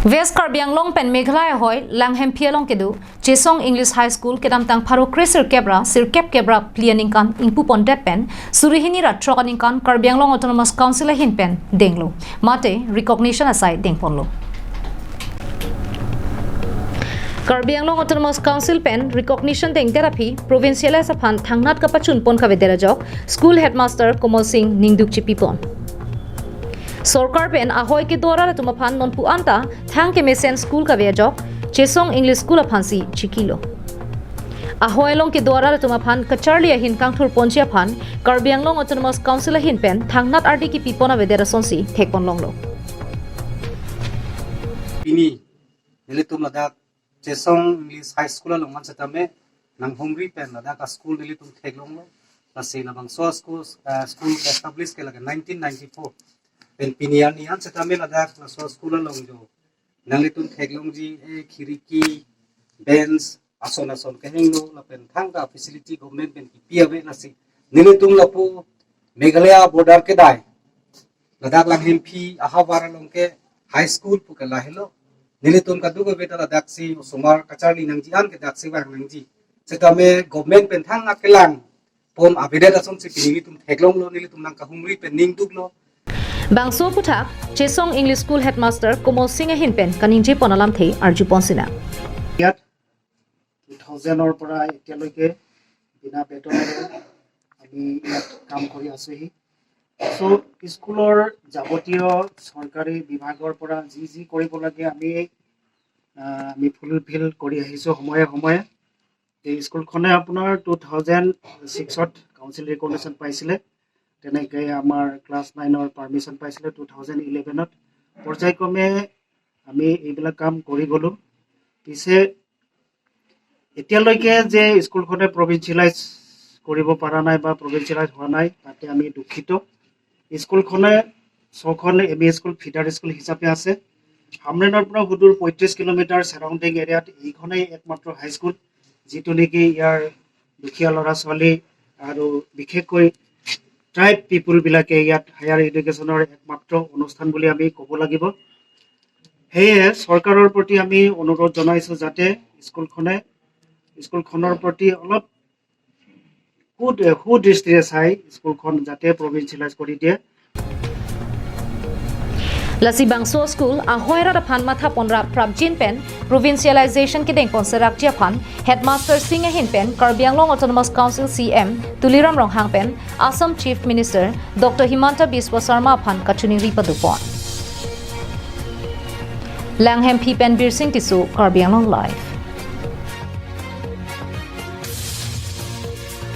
West Karbi Anglong pen Meghalaya hoy Langhem Pialong kedu Chesong English High School kedam tang pharo Crescer Kebra Sirkep Kebra plianing kan ingpu pon det pen Surihini ratro kaning kan Karbi Anglong Autonomous Council hin pen denglo mate recognition aside dengponlo Karbi Anglong Autonomous Council pen recognition deng therapy provincial as aphan thangnat kapachun pon khavedera jok school headmaster Komal Singh Ningduk chipipon Sorkar pen ahoy ke dwara le tumaphan non puanta thang ke mesen school ka vejok Chesong English School aphansi chikilo ahoy long ke dwara le tumaphan kacharli hin kangthur ponchia phan Karbi Anglong Autonomous Council hin pen thangnat ardi ki pipona vedera sonsi thekpon longlo ini nilitum ladak Chesong English High School longman satame nang homri pen ladak ka school nilitum theklonglo pasi labang so school established ke laga 1994 pen pinian nian setame ladak na so school longjo nalitum theklongji e khiriki bench ason kahenglo la pen thangka facility government pen piabe nasi nilitum lapu Meghalaya border ke dai ladak lang himpi ahawara longke high school puka lahilo nilitum kadugo beta ladak si sumar kacharli nangji an ke dak si wang nangji setame government pen thang akelang pom abeda dason si nilitum theklong lo nilitum nang kahumri pen ningtuk lo Bangso puthak Chesong English School Headmaster Komal Singh hin pen kaningje ponalam thei arju ponsina ইয়াত 2000 ৰ পৰা এতিয়ালৈকে বিনা বেতনেৰে আমি ইয়াত কাম কৰি আছোহি so স্কুলৰ যাৱতীয় চৰকাৰী বিভাগৰ পৰা যি কৰিব লাগে আমি ফুলফিল কৰি আহিছো সময়ে এই স্কুলখনে আপোনাৰ 2006 ত কাউন্সিল ৰিকগনিশ্যন পাইছিলে তেনেকে আমাৰ ক্লাছ 9 ৰ পাৰমিশন পাইছিলে 2011 ত পৰ্যায়ক্ৰমে আমি এইবিলাক কাম কৰি গলো পিছে এতিয়ালৈকে যে স্কুলখনে প্ৰভিন্সিয়েলাইজ কৰিব পৰা নাই বা প্ৰভিন্সিয়েলাইজ হোৱা নাই তাতে আমি দুখিত স্কুলখনে ছখন এমই স্কুল ফিডাৰ স্কুল হিচাপে আছে হামৰেনৰ পৰা হুদুৰ 35 কিলোমিটাৰ সাৰাউণ্ডিং এৰিয়াত এইখনেই একমাত্ৰ হাই স্কুল যিটো নেকি ইয়াৰ দুখীয়া ল'ৰা ছোৱালী আৰু বিশেষকৈ ট্ৰাইব পিপল বিলাকে ইয়াত হায়াৰ এডুকেশ্যনৰ একমাত্ৰ অনুষ্ঠান বুলি আমি ক'ব লাগিব হেয়ে চৰকাৰৰ প্ৰতি আমি অনুৰোধ জনাইছো যাতে স্কুলখনৰ প্ৰতি অলপ সুদৃষ্টিৰে চাই স্কুলখন যাতে প্ৰভিন্সিয়েলাইজ কৰি দিয়ে Lasi Bangso School ahoyra da phan matha ponra prabjin pen provincialization ke deng ponserak chia phan headmaster Singh hin pen Karbi Anglong Autonomous Council CM Tuliram Ronghang pen Assam Chief Minister Dr Himanta Biswa Sarma phan kachuni ripadupon Langhem Phi pen Bir Singh Tisu Karbi Anglong Live